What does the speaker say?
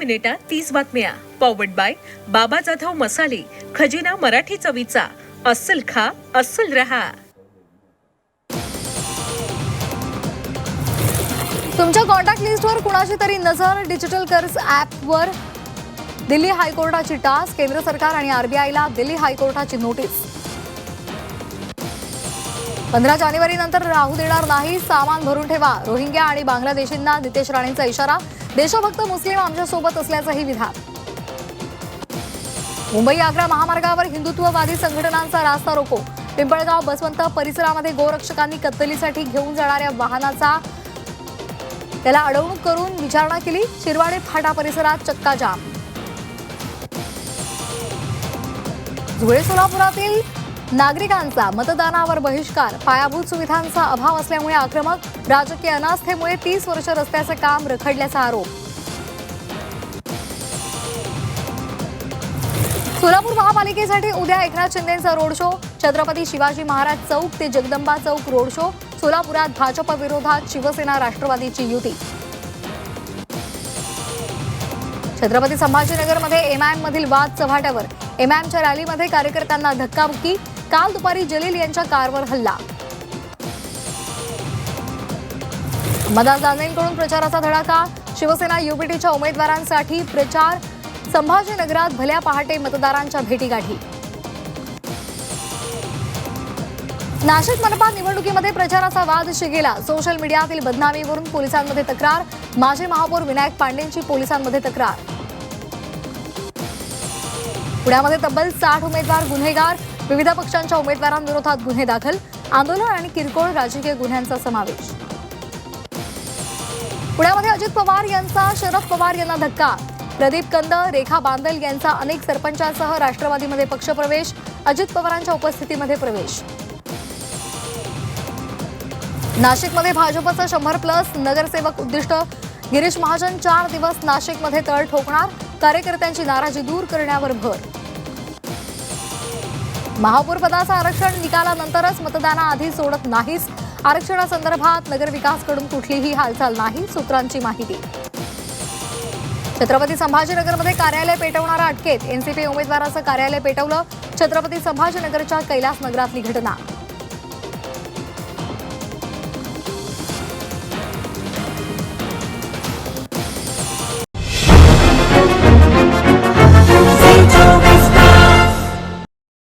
मिनिटात 30 बातम्या. Powered by बाबा जाधव मसाले, खजिना मराठी चवीचा. अस्सल खा, अस्सल रहा. तुमच्या कॉन्टॅक्ट लिस्टवर कुणाची तरी नजर. डिजिटल कर्ज ॲपवर दिल्ली हायकोर्टाची टास्क. केंद्र सरकार आणि आरबीआयला दिल्ली हायकोर्टाची नोटीस. 15 जानेवारी नंतर राहू देणार नाही, सामान भरून ठेवा. रोहिंग्या आणि बांगलादेशींना नितेश राणेंचा इशारा. देशभक्त मुस्लिम आमच्या सोबत असल्याचंही विधान. मुंबई आग्रा महामार्गावर हिंदुत्ववादी संघटनांचा रास्ता रोको. पिंपळगाव बसवंत परिसरामध्ये गोरक्षकांनी कत्तलीसाठी घेऊन जाणाऱ्या वाहनाचा त्याला अडवणूक करून विचारणा केली. शिरवाडे फाटा परिसरात चक्का जाम. धुळे सोलापुरातील नागरिकांचा मतदानावर बहिष्कार. पायाभूत सुविधांचा अभाव असल्यामुळे आक्रमक. राजकीय अनास्थेमुळे 30 वर्ष रस्त्याचं काम रखडल्याचा आरोप. सोलापूर महापालिकेसाठी उद्या एकनाथ शिंदेंचा रोड शो. छत्रपती शिवाजी महाराज चौक ते जगदंबा चौक रोड शो. सोलापुरात भाजप विरोधात शिवसेना राष्ट्रवादीची युती. छत्रपती संभाजीनगरमध्ये एमआयएम मधील वाद चव्हाट्यावर. एमआयएमच्या रॅलीमध्ये कार्यकर्त्यांना धक्काबुक्की. काल दुपारी जलील यांच्या कारवर हल्ला. अंबादास दानवेंकडून प्रचाराचा धडाका. शिवसेना युबीटीच्या उमेदवारांसाठी प्रचार. संभाजीनगरात भल्या पहाटे मतदारांच्या भेटीगाठी. नाशिक मनपा निवडणुकीमध्ये प्रचाराचा वाद शिगेला. सोशल मीडियातील बदनामीवरून पोलिसांमध्ये तक्रार. माजी महापौर विनायक पांडेंची पोलिसांमध्ये तक्रार. पुण्यामध्ये तब्बल 60 उमेदवार गुन्हेगार. विविध पक्षांच्या उमेदवारांविरोधात गुन्हे दाखल. आंदोलन आणि किरकोळ राजकीय गुन्ह्यांचा समावेश. पुण्यामध्ये अजित पवार यांचा शरद पवार यांना धक्का. प्रदीप कंद, रेखा बांदल यांचा अनेक सरपंचांसह राष्ट्रवादीमध्ये पक्षप्रवेश. अजित पवारांच्या उपस्थितीमध्ये प्रवेश. नाशिकमध्ये भाजपचं 100+ नगरसेवक उद्दिष्ट. गिरीश महाजन 4 दिवस नाशिकमध्ये तळ ठोकणार. कार्यकर्त्यांची नाराजी दूर करण्यावर भर. महापौर पदाचं आरक्षण निकालानंतरच मतदानाआधी सोडत नाहीस. आरक्षणासंदर्भात नगरविकासकडून कुठलीही हालचाल नाही, सूत्रांची माहिती. छत्रपती संभाजीनगरमध्ये कार्यालय पेटवणारा अटकेत. एनसीपी उमेदवाराचं कार्यालय पेटवलं. छत्रपती संभाजीनगरच्या कैलास नगरातली घटना.